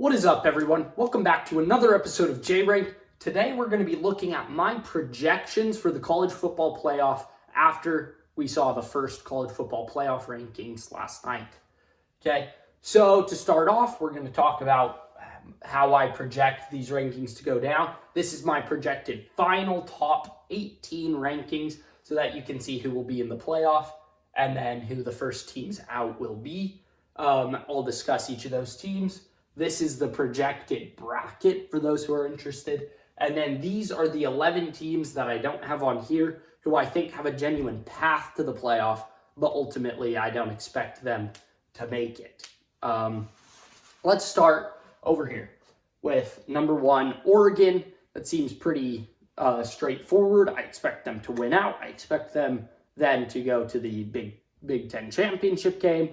What is up, everyone? Welcome back to another episode of J-Rank. Today, we're going to be looking at my projections for the college football playoff after we saw the first college football playoff rankings last night. Okay, so to start off, we're going to talk about how I project these rankings to go down. This is my projected final top 18 rankings so that you can see who will be in the playoff and then who the first teams out will be. I'll discuss each of those teams. This is the projected bracket for those who are interested. And then these are the 11 teams that I don't have on here who I think have a genuine path to the playoff, but ultimately I don't expect them to make it. Let's start over here with number 1, Oregon. That seems pretty straightforward. I expect them to win out. I expect them then to go to the Big Ten championship game.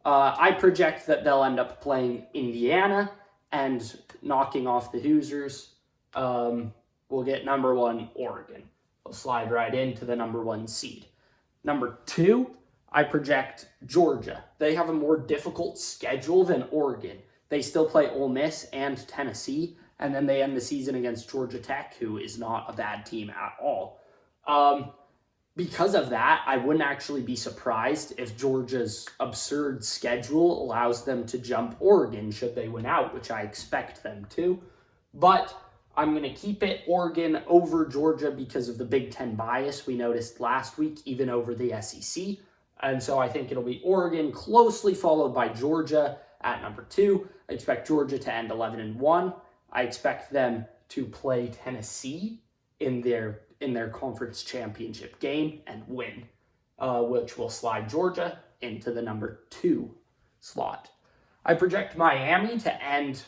I project that they'll end up playing Indiana and knocking off the Hoosiers. We'll get number 1, Oregon. We'll slide right into the number 1 seed. Number 2, I project Georgia. They have a more difficult schedule than Oregon. They still play Ole Miss and Tennessee, and then they end the season against Georgia Tech, who is not a bad team at all. Because of that, I wouldn't actually be surprised if Georgia's absurd schedule allows them to jump Oregon should they win out, which I expect them to. But I'm going to keep it Oregon over Georgia because of the Big Ten bias we noticed last week, even over the SEC. And so I think it'll be Oregon, closely followed by Georgia at number 2. I expect Georgia to end 11-1. I expect them to play Tennessee in their conference championship game and win, which will slide Georgia into the number 2 slot. I project Miami to end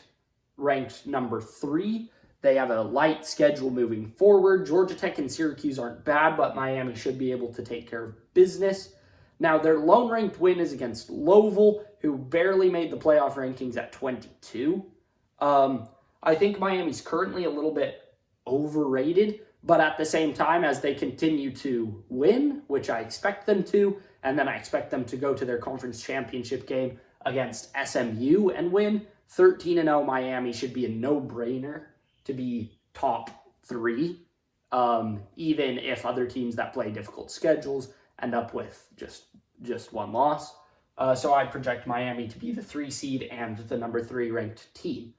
ranked number 3. They have a light schedule moving forward. Georgia Tech and Syracuse aren't bad, but Miami should be able to take care of business. Now, their lone ranked win is against Louisville, who barely made the playoff rankings at 22. I think Miami's currently a little bit overrated, but at the same time, as they continue to win, which I expect them to, and then I expect them to go to their conference championship game against SMU and win, 13-0 Miami should be a no-brainer to be top 3, even if other teams that play difficult schedules end up with just one loss. So I project Miami to be the 3 seed and the number 3 ranked team.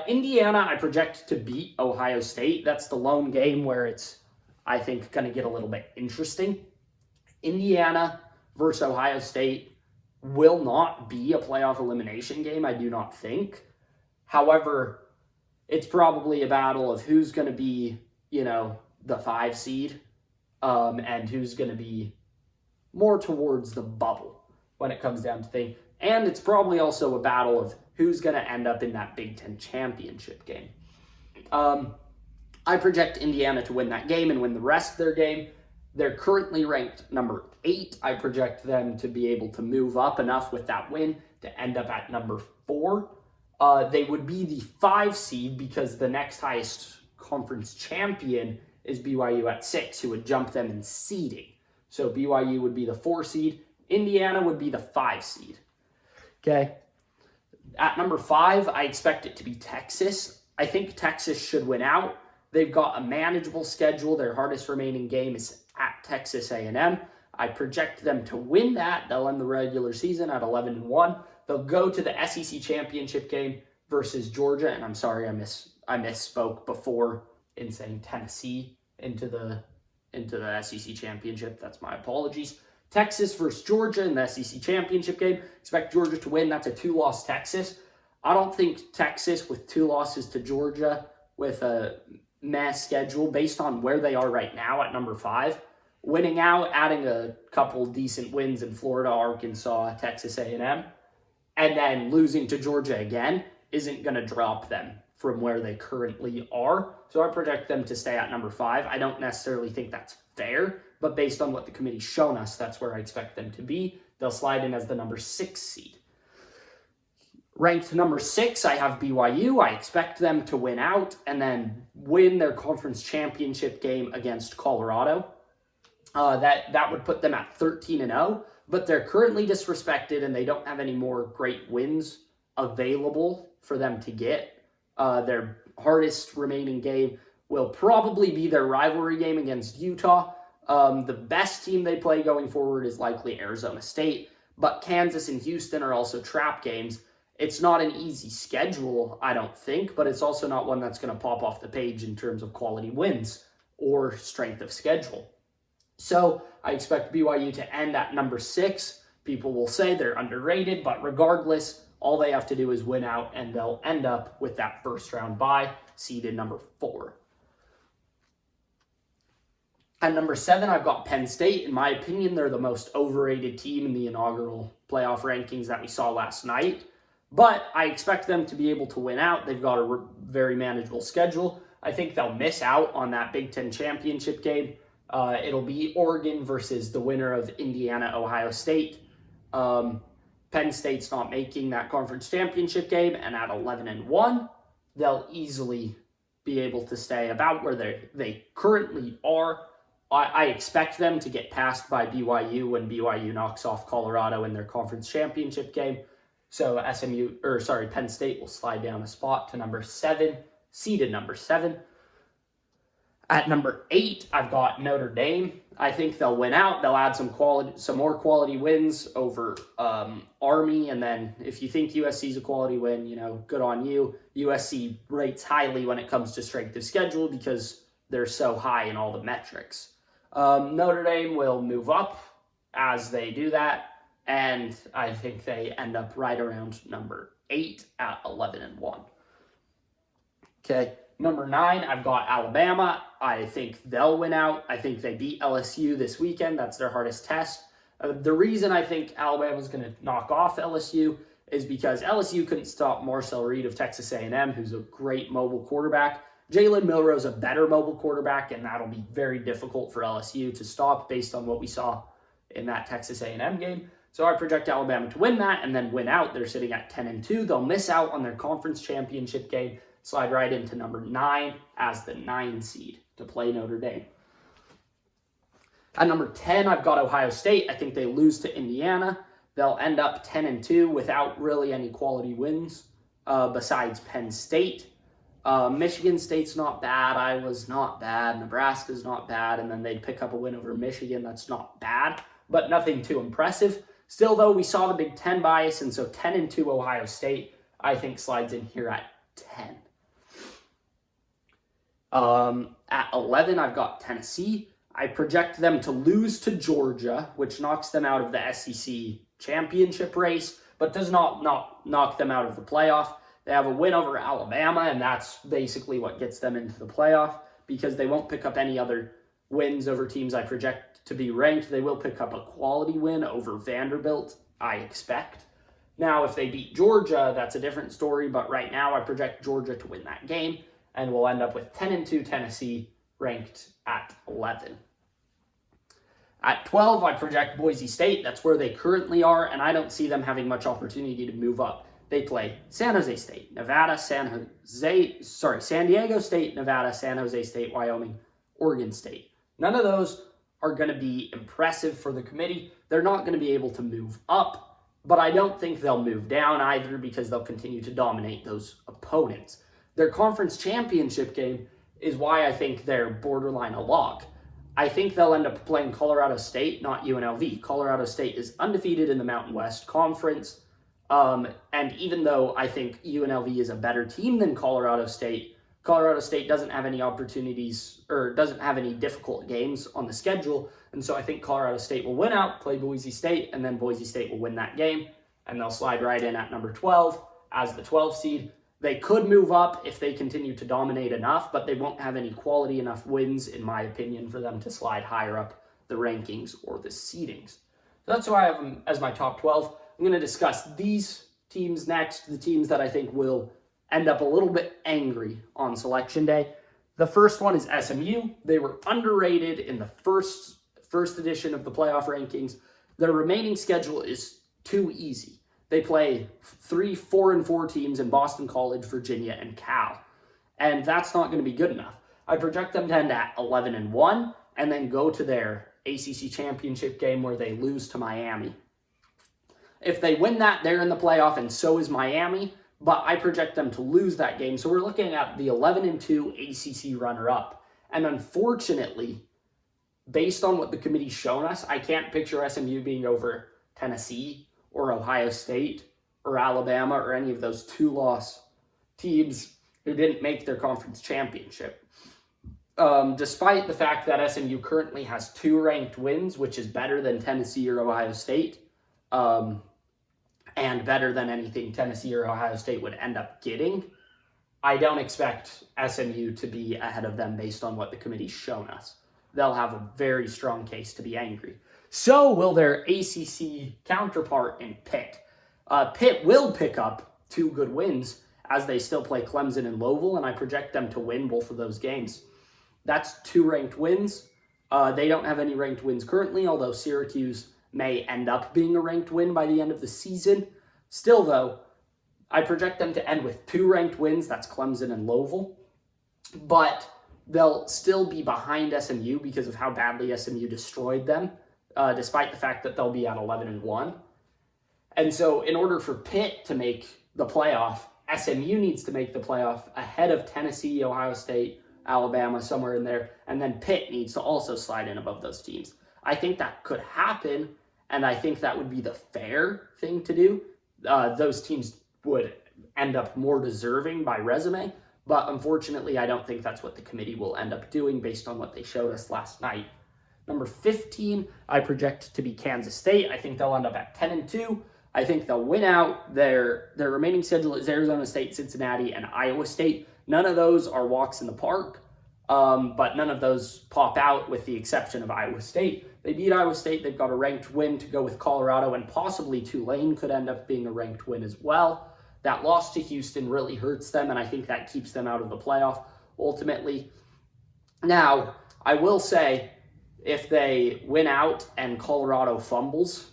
Indiana, I project to beat Ohio State. That's the lone game where it's, I think, going to get a little bit interesting. Indiana versus Ohio State will not be a playoff elimination game, I do not think. However, it's probably a battle of who's going to be, the 5 seed and who's going to be more towards the bubble when it comes down to things. And it's probably also a battle of who's going to end up in that Big Ten championship game. I project Indiana to win that game and win the rest of their game. They're currently ranked number 8. I project them to be able to move up enough with that win to end up at number 4. They would be the 5 seed because the next highest conference champion is BYU at 6, who would jump them in seeding. So BYU would be the 4 seed. Indiana would be the 5 seed. Okay. At number 5, I expect it to be Texas. I think Texas should win out. They've got a manageable schedule. Their hardest remaining game is at Texas A&M. I project them to win that. They'll end the regular season at 11-1. They'll go to the SEC championship game versus Georgia. And I'm sorry, I misspoke before in saying Tennessee into the SEC championship. That's my apologies. Texas versus Georgia in the SEC championship game. Expect Georgia to win. That's a 2-loss Texas. I don't think Texas with 2 losses to Georgia with a mass schedule based on where they are right now at number 5, winning out, adding a couple decent wins in Florida, Arkansas, Texas A&M, and then losing to Georgia again isn't going to drop them from where they currently are. So I project them to stay at number 5. I don't necessarily think that's fair, but based on what the committee's shown us, that's where I expect them to be. They'll slide in as the number 6 seed. Ranked number 6, I have BYU. I expect them to win out and then win their conference championship game against Colorado. That would put them at 13-0, but they're currently disrespected and they don't have any more great wins available for them to get. Their hardest remaining game will probably be their rivalry game against Utah. The best team they play going forward is likely Arizona State, but Kansas and Houston are also trap games. It's not an easy schedule, I don't think, but it's also not one that's going to pop off the page in terms of quality wins or strength of schedule. So I expect BYU to end at number 6. People will say they're underrated, but regardless, all they have to do is win out, and they'll end up with that first round bye, seeded number 4. At number 7, I've got Penn State. In my opinion, they're the most overrated team in the inaugural playoff rankings that we saw last night. But I expect them to be able to win out. They've got a very manageable schedule. I think they'll miss out on that Big Ten championship game. It'll be Oregon versus the winner of Indiana-Ohio State. Penn State's not making that conference championship game, and at 11-1, they'll easily be able to stay about where they currently are. I expect them to get passed by BYU when BYU knocks off Colorado in their conference championship game. So Penn State will slide down a spot to number 7, seeded number 7. At number 8, I've got Notre Dame. I think they'll win out. They'll add some more quality wins over Army. And then if you think USC's a quality win, good on you. USC rates highly when it comes to strength of schedule because they're so high in all the metrics. Notre Dame will move up as they do that. And I think they end up right around number 8 at 11-1. Okay. Number 9, I've got Alabama. I think they'll win out. I think they beat LSU this weekend. That's their hardest test. The reason I think Alabama's going to knock off LSU is because LSU couldn't stop Marcel Reed of Texas A&M, who's a great mobile quarterback. Jalen Milroe's a better mobile quarterback, and that'll be very difficult for LSU to stop based on what we saw in that Texas A&M game. So I project Alabama to win that and then win out. They're sitting at 10-2. They'll miss out on their conference championship game, slide right into number 9 as the 9 seed to play Notre Dame. At number 10, I've got Ohio State. I think they lose to Indiana. They'll end up 10-2 without really any quality wins besides Penn State. Michigan State's not bad. Iowa's not bad. Nebraska's not bad. And then they'd pick up a win over Michigan. That's not bad, but nothing too impressive. Still, though, we saw the Big Ten bias, and so 10-2 Ohio State, I think, slides in here at 10. At 11, I've got Tennessee. I project them to lose to Georgia, which knocks them out of the SEC championship race, but does not knock them out of the playoff. They have a win over Alabama, and that's basically what gets them into the playoff because they won't pick up any other wins over teams I project to be ranked. They will pick up a quality win over Vanderbilt, I expect. Now, if they beat Georgia, that's a different story, but right now I project Georgia to win that game, and we'll end up with 10-2 Tennessee ranked at 11. At 12, I project Boise State. That's where they currently are, and I don't see them having much opportunity to move up. They play San Jose State, Nevada, San Diego State, Nevada, San Jose State, Wyoming, Oregon State. None of those are going to be impressive for the committee. They're not going to be able to move up, but I don't think they'll move down either because they'll continue to dominate those opponents. Their conference championship game is why I think they're borderline a lock. I think they'll end up playing Colorado State, not UNLV. Colorado State is undefeated in the Mountain West Conference. And even though I think UNLV is a better team than Colorado State doesn't have any opportunities or doesn't have any difficult games on the schedule. And so I think Colorado State will win out, play Boise State, and then Boise State will win that game. And they'll slide right in at number 12 as the 12 seed. They could move up if they continue to dominate enough, but they won't have any quality enough wins, in my opinion, for them to slide higher up the rankings or the seedings. So that's why I have them as my top 12. I'm going to discuss these teams next, the teams that I think will end up a little bit angry on Selection Day. The first one is SMU. They were underrated in the first edition of the playoff rankings. Their remaining schedule is too easy. They play 3 4-4 teams in Boston College, Virginia, and Cal. And that's not going to be good enough. I project them to end at 11-1 and then go to their ACC championship game where they lose to Miami. If they win that, they're in the playoff, and so is Miami. But I project them to lose that game. So we're looking at the 11-2 ACC runner-up. And unfortunately, based on what the committee's shown us, I can't picture SMU being over Tennessee or Ohio State or Alabama or any of those two-loss teams who didn't make their conference championship. Despite the fact that SMU currently has 2 ranked wins, which is better than Tennessee or Ohio State, and better than anything Tennessee or Ohio State would end up getting, I don't expect SMU to be ahead of them based on what the committee's shown us. They'll have a very strong case to be angry. So will their ACC counterpart in Pitt. Pitt will pick up 2 good wins as they still play Clemson and Louisville, and I project them to win both of those games. That's 2 ranked wins. They don't have any ranked wins currently, although Syracuse may end up being a ranked win by the end of the season. Still, though, I project them to end with 2 ranked wins. That's Clemson and Louisville. But they'll still be behind SMU because of how badly SMU destroyed them, despite the fact that they'll be at 11-1. And so in order for Pitt to make the playoff, SMU needs to make the playoff ahead of Tennessee, Ohio State, Alabama, somewhere in there. And then Pitt needs to also slide in above those teams. I think that could happen, and I think that would be the fair thing to do. Those teams would end up more deserving by resume, but unfortunately, I don't think that's what the committee will end up doing based on what they showed us last night. Number 15, I project to be Kansas State. I think they'll end up at 10-2. I think they'll win out. Their remaining schedule is Arizona State, Cincinnati, and Iowa State. None of those are walks in the park, but none of those pop out with the exception of Iowa State. They beat Iowa State. They've got a ranked win to go with Colorado, and possibly Tulane could end up being a ranked win as well. That loss to Houston really hurts them, and I think that keeps them out of the playoff ultimately. Now, I will say, if they win out and Colorado fumbles,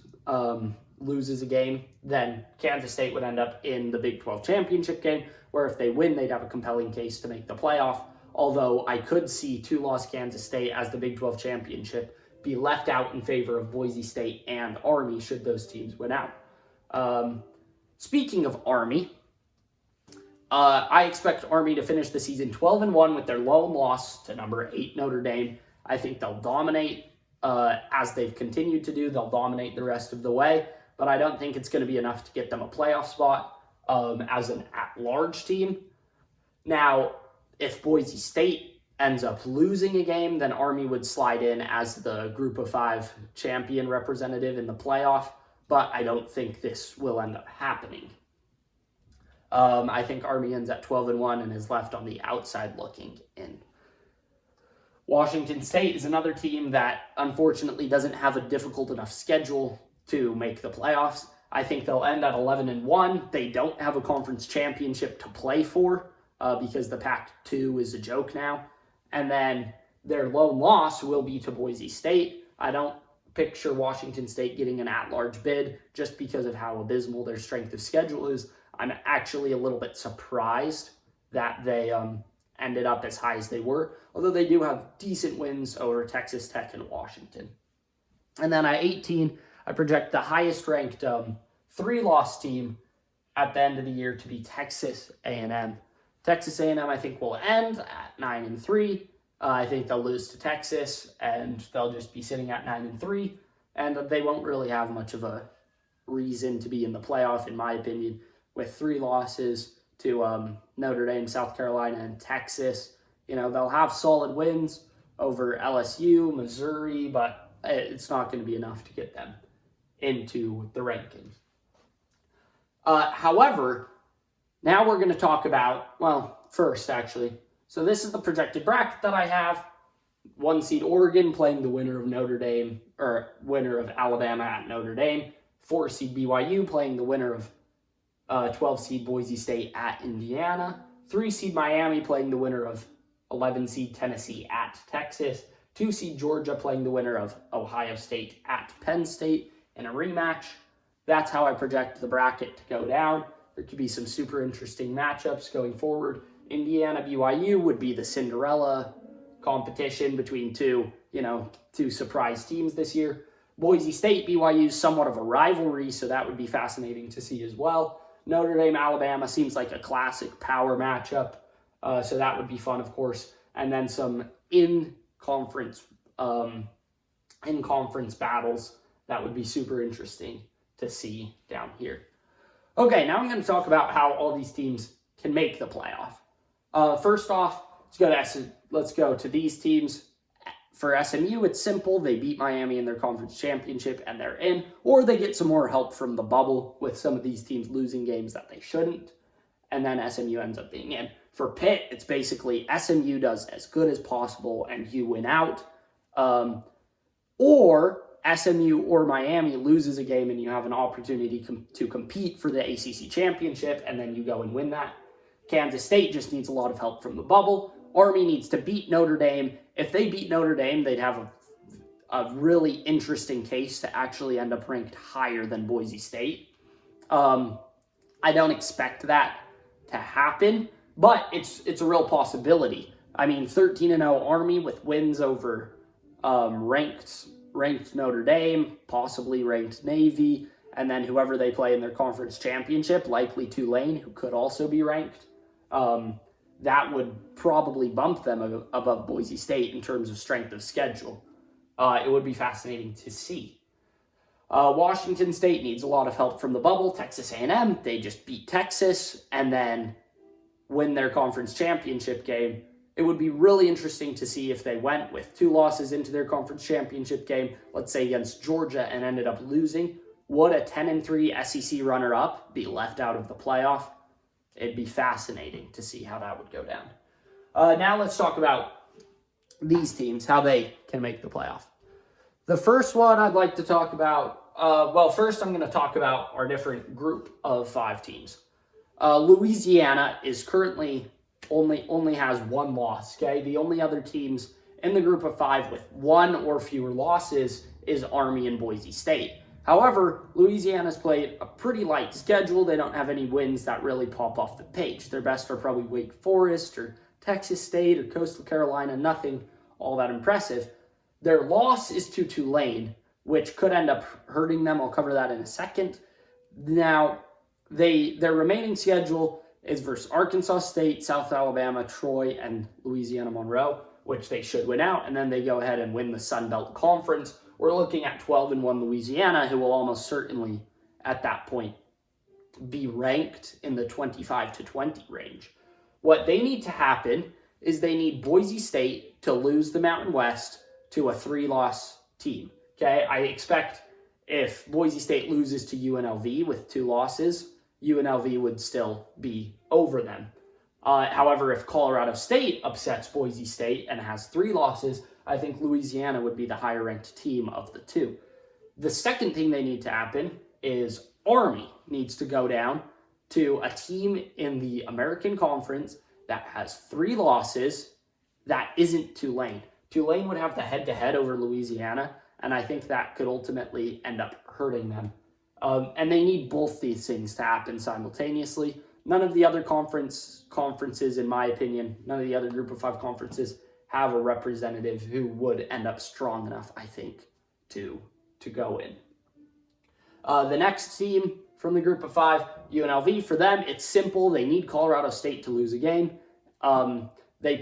loses a game, then Kansas State would end up in the Big 12 championship game, where if they win, they'd have a compelling case to make the playoff. Although I could see 2-loss Kansas State as the Big 12 championship be left out in favor of Boise State and Army should those teams win out. Speaking of Army, I expect Army to finish the season 12-1 with their lone loss to number 8 Notre Dame. I think they'll dominate as they've continued to do. They'll dominate the rest of the way, but I don't think it's going to be enough to get them a playoff spot as an at-large team. Now, if Boise State ends up losing a game, then Army would slide in as the Group of 5 champion representative in the playoff, but I don't think this will end up happening. I think Army ends at 12-1 and is left on the outside looking in. Washington State is another team that unfortunately doesn't have a difficult enough schedule to make the playoffs. I think they'll end at 11-1. They don't have a conference championship to play for because the Pac-2 is a joke now. And then their lone loss will be to Boise State. I don't picture Washington State getting an at-large bid just because of how abysmal their strength of schedule is. I'm actually a little bit surprised that they ended up as high as they were, although they do have decent wins over Texas Tech and Washington. And then at 18, I project the highest-ranked 3-loss team at the end of the year to be Texas A&M. Texas A&M, I think, will end at 9-3. I think they'll lose to Texas, and they'll just be sitting at 9-3, and they won't really have much of a reason to be in the playoff, in my opinion, with 3 losses to Notre Dame, South Carolina, and Texas. You know, they'll have solid wins over LSU, Missouri, but it's not going to be enough to get them into the rankings. However, now we're going to talk about, well, first, actually. So this is the projected bracket that I have. 1 seed Oregon playing the winner of Notre Dame, or winner of Alabama at Notre Dame. 4 seed BYU playing the winner of 12 seed Boise State at Indiana. 3 seed Miami playing the winner of 11 seed Tennessee at Texas. 2 seed Georgia playing the winner of Ohio State at Penn State in a rematch. That's how I project the bracket to go down. There could be some super interesting matchups going forward. Indiana BYU would be the Cinderella competition between two surprise teams this year. Boise State, BYU is somewhat of a rivalry, so that would be fascinating to see as well. Notre Dame, Alabama seems like a classic power matchup, so that would be fun, of course. And then some in-conference battles that would be super interesting to see down here. Okay, now I'm going to talk about how all these teams can make the playoff. First off, let's go to these teams. For SMU, it's simple. They beat Miami in their conference championship and they're in, or they get some more help from the bubble with some of these teams losing games that they shouldn't, and then SMU ends up being in. For Pitt, it's basically SMU does as good as possible and you win out, or SMU or Miami loses a game and you have an opportunity to compete for the ACC championship, and then you go and win that. Kansas State just needs a lot of help from the bubble. Army needs to beat Notre Dame. If they beat Notre Dame, they'd have a really interesting case to actually end up ranked higher than Boise State. I don't expect that to happen, but it's a real possibility. I mean, 13-0 Army with wins over ranked Notre Dame, possibly ranked Navy, and then whoever they play in their conference championship, likely Tulane, who could also be ranked. That would probably bump them above Boise State in terms of strength of schedule. It would be fascinating to see. Washington State needs a lot of help from the bubble. Texas A&M, they just beat Texas and then win their conference championship game. It would be really interesting to see if they went with 2 losses into their conference championship game, let's say against Georgia, and ended up losing. Would a 10-3 SEC runner-up be left out of the playoff? It'd be fascinating to see how that would go down. Now let's talk about these teams, how they can make the playoff. The first one I'd like to talk about, first I'm going to talk about our different group of 5 teams. Louisiana is currently only has 1 loss, okay? The only other teams in the group of 5 with 1 or fewer losses is Army and Boise State. However, Louisiana's played a pretty light schedule. They don't have any wins that really pop off the page. Their best are probably Wake Forest or Texas State or Coastal Carolina, nothing all that impressive. Their loss is to Tulane, which could end up hurting them. I'll cover that in a second. Now, their remaining schedule is versus Arkansas State, South Alabama, Troy, and Louisiana Monroe, which they should win out, and then they go ahead and win the Sun Belt Conference. We're looking at 12-1 Louisiana, who will almost certainly, at that point, be ranked in the 25-20 range. What they need to happen is they need Boise State to lose the Mountain West to a 3-loss team. Okay, I expect if Boise State loses to UNLV with 2 losses, UNLV would still be over them. However, if Colorado State upsets Boise State and has 3 losses, I think Louisiana would be the higher ranked team of the 2. The second thing they need to happen is Army needs to go down to a team in the American Conference that has 3 losses that isn't Tulane. Tulane would have the head-to-head over Louisiana, and I think that could ultimately end up hurting them. And they need both these things to happen simultaneously. None of the other conferences, in my opinion, none of the other group of 5 conferences have a representative who would end up strong enough, I think, to go in. The next team from the group of 5, UNLV, for them, it's simple. They need Colorado State to lose a game. They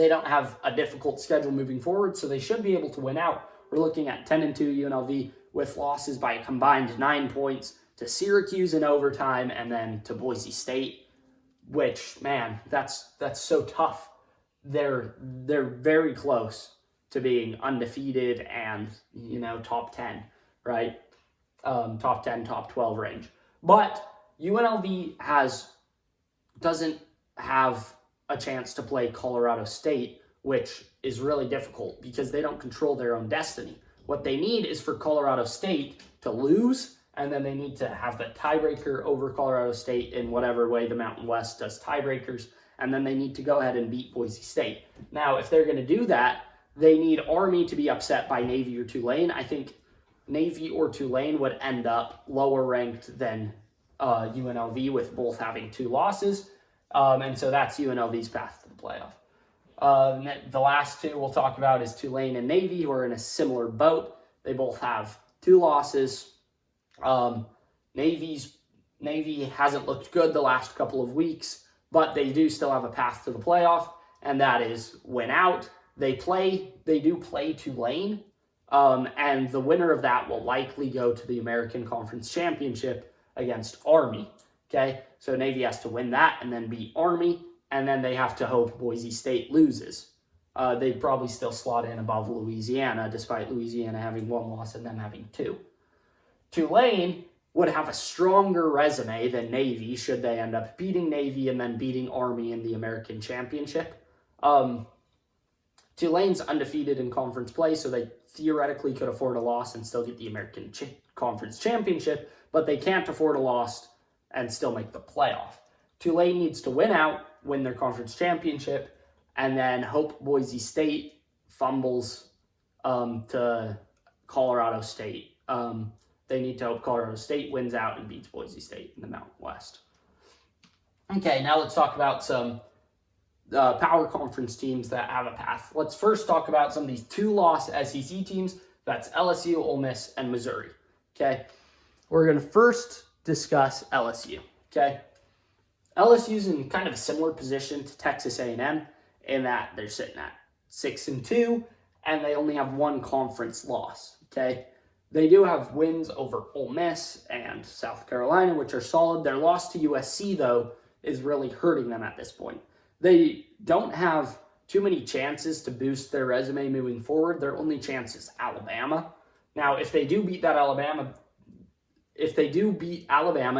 don't have a difficult schedule moving forward, so they should be able to win out. We're looking at 10-2 UNLV with losses by a combined 9 points to Syracuse in overtime and then to Boise State, which, man, that's so tough. They're very close to being undefeated and, top 10, right? Top 10, top 12 range. But UNLV doesn't have a chance to play Colorado State, which is really difficult because they don't control their own destiny. What they need is for Colorado State to lose, and then they need to have the tiebreaker over Colorado State in whatever way the Mountain West does tiebreakers, and then they need to go ahead and beat Boise State. Now, if they're going to do that, they need Army to be upset by Navy or Tulane. I think Navy or Tulane would end up lower ranked than UNLV with both having 2 losses, and so that's UNLV's path to the playoff. The last 2 we'll talk about is Tulane and Navy, who are in a similar boat. They both have 2 losses. Navy hasn't looked good the last couple of weeks, but they do still have a path to the playoff, and that is win out. They do play Tulane, and the winner of that will likely go to the American Conference Championship against Army. Okay, so Navy has to win that and then beat Army, and then they have to hope Boise State loses. They'd probably still slot in above Louisiana, despite Louisiana having 1 loss and them having 2. Tulane would have a stronger resume than Navy should they end up beating Navy and then beating Army in the American Championship. Tulane's undefeated in conference play, so they theoretically could afford a loss and still get the American Conference Championship, but they can't afford a loss and still make the playoff. Tulane needs to win out, win their conference championship, and then hope Boise State fumbles to Colorado State. They need to hope Colorado State wins out and beats Boise State in the Mountain West. Okay, now let's talk about some power conference teams that have a path. Let's first talk about some of these 2-loss SEC teams. That's LSU, Ole Miss, and Missouri. Okay, we're going to first discuss LSU. Okay, LSU's in kind of a similar position to Texas A&M in that they're sitting at 6-2, and they only have 1 conference loss. Okay, they do have wins over Ole Miss and South Carolina, which are solid. Their loss to USC, though, is really hurting them at this point. They don't have too many chances to boost their resume moving forward. Their only chance is Alabama. Now, if they do beat Alabama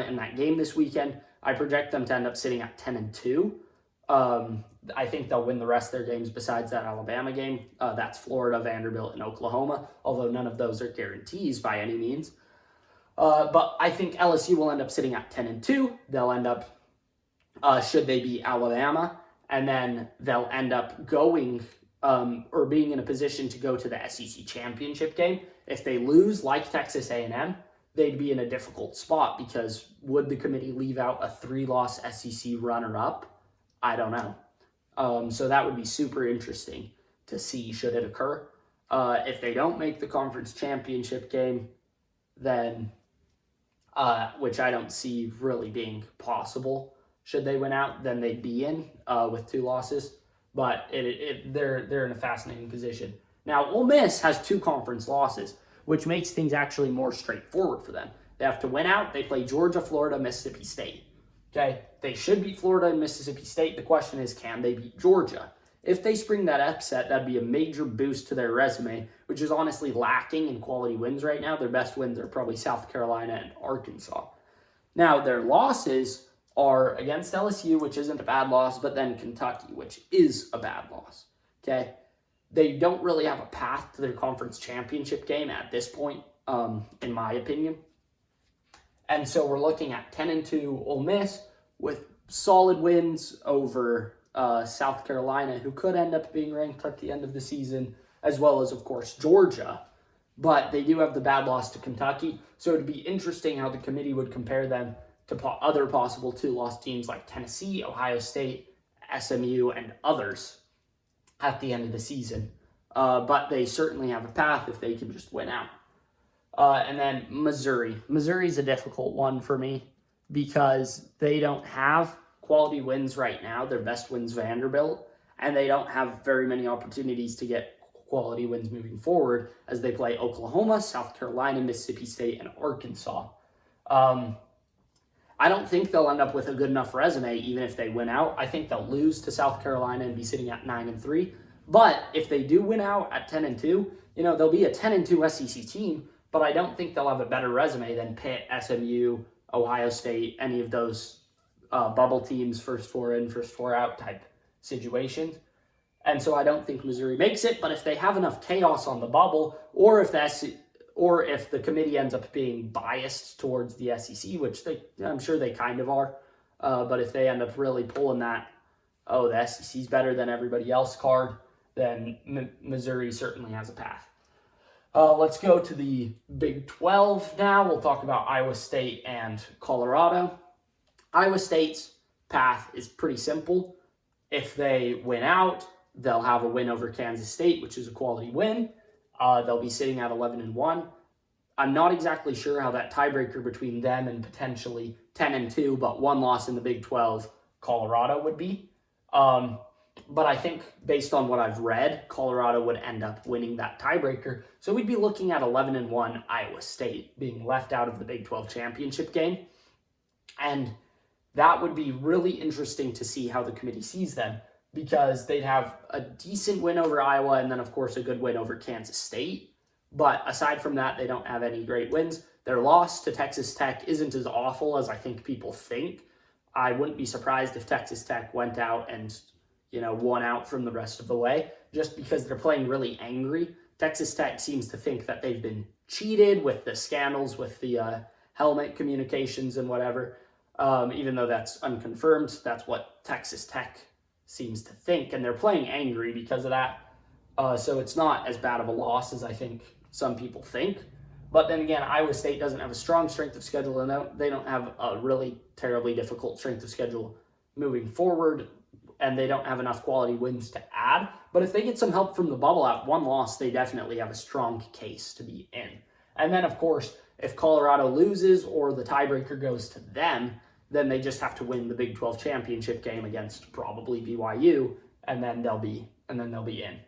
in that game this weekend, I project them to end up sitting at 10-2. I think they'll win the rest of their games besides that Alabama game. That's Florida, Vanderbilt, and Oklahoma, although none of those are guarantees by any means. But I think LSU will end up sitting at 10-2. They'll end up, should they beat Alabama, and then they'll end up going or being in a position to go to the SEC championship game. If they lose, like Texas A&M, they'd be in a difficult spot because would the committee leave out a 3-loss SEC runner-up? I don't know. So that would be super interesting to see should it occur. If they don't make the conference championship game, then, which I don't see really being possible, should they win out, then they'd be in with 2 losses. But they're in a fascinating position. Now, Ole Miss has 2 conference losses, which makes things actually more straightforward for them. They have to win out. They play Georgia, Florida, Mississippi State. Okay, they should beat Florida and Mississippi State. The question is, can they beat Georgia? If they spring that upset, that'd be a major boost to their resume, which is honestly lacking in quality wins right now. Their best wins are probably South Carolina and Arkansas. Now, their losses are against LSU, which isn't a bad loss, but then Kentucky, which is a bad loss. Okay, they don't really have a path to their conference championship game at this point, in my opinion. And so we're looking at 10-2 Ole Miss with solid wins over South Carolina, who could end up being ranked at the end of the season, as well as, of course, Georgia. But they do have the bad loss to Kentucky, so it'd be interesting how the committee would compare them to other possible 2-loss teams like Tennessee, Ohio State, SMU, and others at the end of the season. But they certainly have a path if they can just win out. And then Missouri. Missouri's a difficult one for me because they don't have quality wins right now. Their best win's Vanderbilt, and they don't have very many opportunities to get quality wins moving forward as they play Oklahoma, South Carolina, Mississippi State, and Arkansas. I don't think they'll end up with a good enough resume even if they win out. I think they'll lose to South Carolina and be sitting at 9-3. But if they do win out at 10-2, they'll be a 10-2 SEC team, but I don't think they'll have a better resume than Pitt, SMU, Ohio State, any of those bubble teams, first 4 in, first 4 out type situations. And so I don't think Missouri makes it, but if they have enough chaos on the bubble, or if the committee ends up being biased towards the SEC, which I'm sure they kind of are, but if they end up really pulling that, the SEC's better than everybody else card, then Missouri certainly has a path. Let's go to the Big 12 now. We'll talk about Iowa State and Colorado. Iowa State's path is pretty simple. If they win out, they'll have a win over Kansas State, which is a quality win. They'll be sitting at 11-1. I'm not exactly sure how that tiebreaker between them and potentially 10-2, but one loss in the Big 12, Colorado would be. But I think based on what I've read, Colorado would end up winning that tiebreaker. So we'd be looking at 11-1 Iowa State being left out of the Big 12 championship game. And that would be really interesting to see how the committee sees them, because they'd have a decent win over Iowa and then, of course, a good win over Kansas State. But aside from that, they don't have any great wins. Their loss to Texas Tech isn't as awful as I think people think. I wouldn't be surprised if Texas Tech went out and, won out from the rest of the way, just because they're playing really angry. Texas Tech seems to think that they've been cheated with the scandals with the helmet communications and whatever. Even though that's unconfirmed, that's what Texas Tech seems to think, and they're playing angry because of that. So it's not as bad of a loss as I think some people think. But then again, Iowa State doesn't have a strong strength of schedule, and they don't have a really terribly difficult strength of schedule moving forward, and they don't have enough quality wins to add. But if they get some help from the bubble at one loss, they definitely have a strong case to be in. And then, of course, if Colorado loses or the tiebreaker goes to them, then they just have to win the Big 12 championship game against probably BYU, and then they'll be in.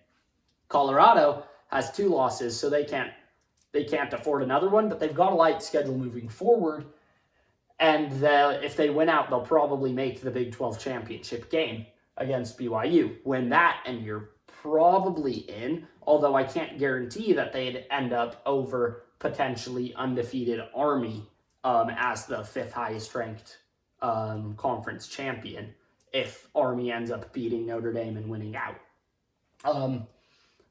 Colorado has 2 losses, so they can't afford another one, but they've got a light schedule moving forward, and if they win out, they'll probably make the Big 12 championship game against BYU. Win that, and you're probably in, although I can't guarantee that they'd end up over potentially undefeated Army as the 5th highest ranked conference champion if Army ends up beating Notre Dame and winning out.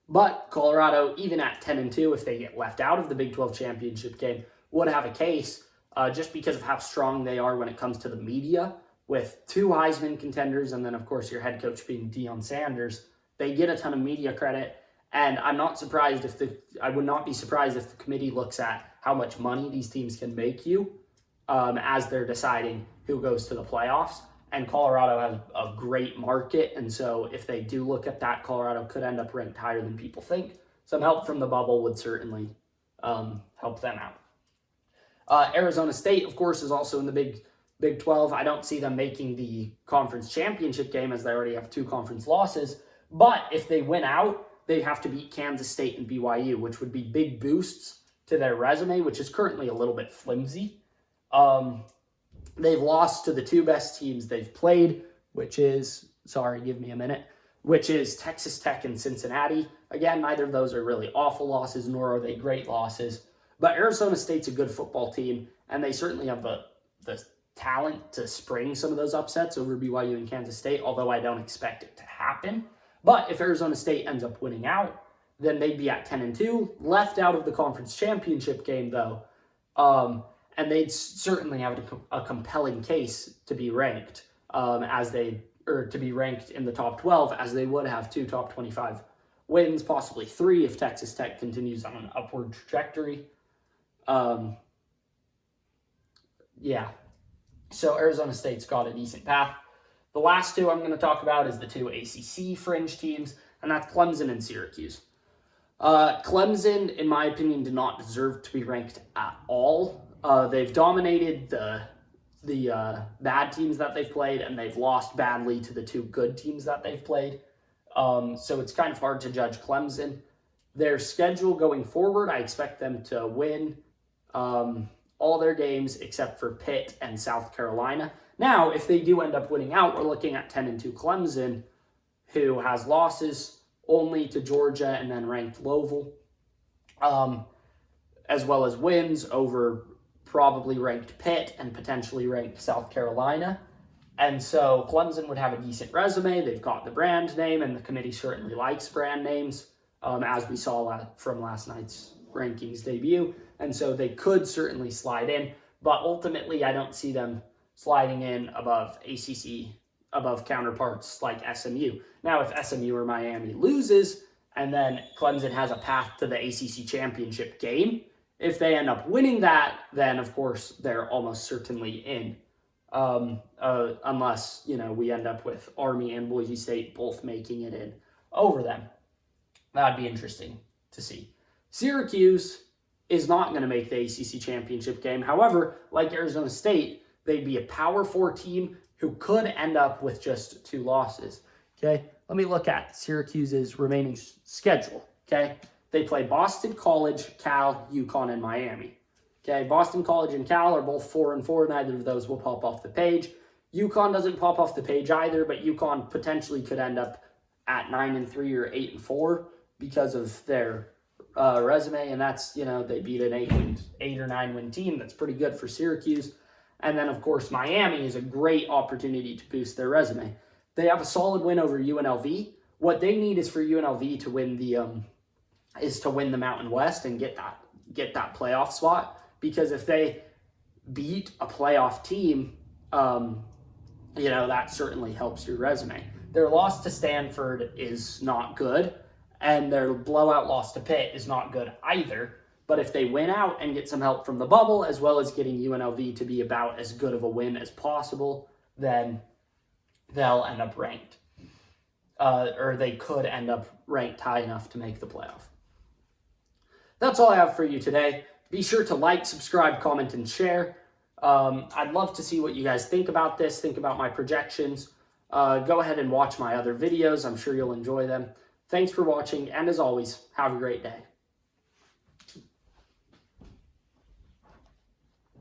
But Colorado, even at 10-2, if they get left out of the Big 12 championship game, would have a case just because of how strong they are when it comes to the media. With 2 Heisman contenders, and then, of course, your head coach being Deion Sanders, they get a ton of media credit. And I would not be surprised if the committee looks at how much money these teams can make you as they're deciding who goes to the playoffs. And Colorado has a great market, and so if they do look at that, Colorado could end up ranked higher than people think. Some help from the bubble would certainly help them out. Arizona State, of course, is also in the Big 12. I don't see them making the conference championship game as they already have 2 conference losses. But if they win out, they have to beat Kansas State and BYU, which would be big boosts to their resume, which is currently a little bit flimsy. They've lost to the 2 best teams they've played, which is Texas Tech and Cincinnati. Again, neither of those are really awful losses, nor are they great losses. But Arizona State's a good football team, and they certainly have the talent to spring some of those upsets over BYU and Kansas State, although I don't expect it to happen. But if Arizona State ends up winning out, then they'd be at 10-2, left out of the conference championship game, though. And they'd certainly have a compelling case to be ranked to be ranked in the top 12, as they would have 2 top 25 wins, possibly 3 if Texas Tech continues on an upward trajectory. So Arizona State's got a decent path. The last 2 I'm going to talk about is the 2 ACC fringe teams, and that's Clemson and Syracuse. Clemson, in my opinion, did not deserve to be ranked at all. They've dominated the bad teams that they've played, and they've lost badly to the 2 good teams that they've played. So it's kind of hard to judge Clemson. Their schedule going forward, I expect them to win all their games except for Pitt and South Carolina. Now, if they do end up winning out, we're looking at 10-2 Clemson, who has losses only to Georgia and then ranked Louisville, as well as wins over probably ranked Pitt and potentially ranked South Carolina. And so Clemson would have a decent resume. They've got the brand name, and the committee certainly likes brand names, as we saw from last night's rankings debut. And so they could certainly slide in, but ultimately I don't see them sliding in above ACC, above counterparts like SMU. Now, if SMU or Miami loses, and then Clemson has a path to the ACC championship game, if they end up winning that, then of course they're almost certainly in. Unless, we end up with Army and Boise State both making it in over them. That'd be interesting to see. Syracuse is not going to make the ACC championship game. However, like Arizona State, they'd be a Power 4 team who could end up with just 2 losses. Okay, let me look at Syracuse's remaining schedule. Okay, they play Boston College, Cal, UConn, and Miami. Okay, Boston College and Cal are both 4-4. Neither of those will pop off the page. UConn doesn't pop off the page either, but UConn potentially could end up at 9-3 or 8-4 because of their resume, and that's, they beat an 8 or 9 win team. That's pretty good for Syracuse. And then, of course, Miami is a great opportunity to boost their resume. They have a solid win over UNLV. What they need is for UNLV to win the Mountain West and get that playoff spot. Because if they beat a playoff team, that certainly helps your resume. Their loss to Stanford is not good, and their blowout loss to Pitt is not good either. But if they win out and get some help from the bubble, as well as getting UNLV to be about as good of a win as possible, then they'll end up ranked. Or they could end up ranked high enough to make the playoff. That's all I have for you today. Be sure to like, subscribe, comment, and share. I'd love to see what you guys think about this, think about my projections. Go ahead and watch my other videos. I'm sure you'll enjoy them. Thanks for watching, and as always, have a great day.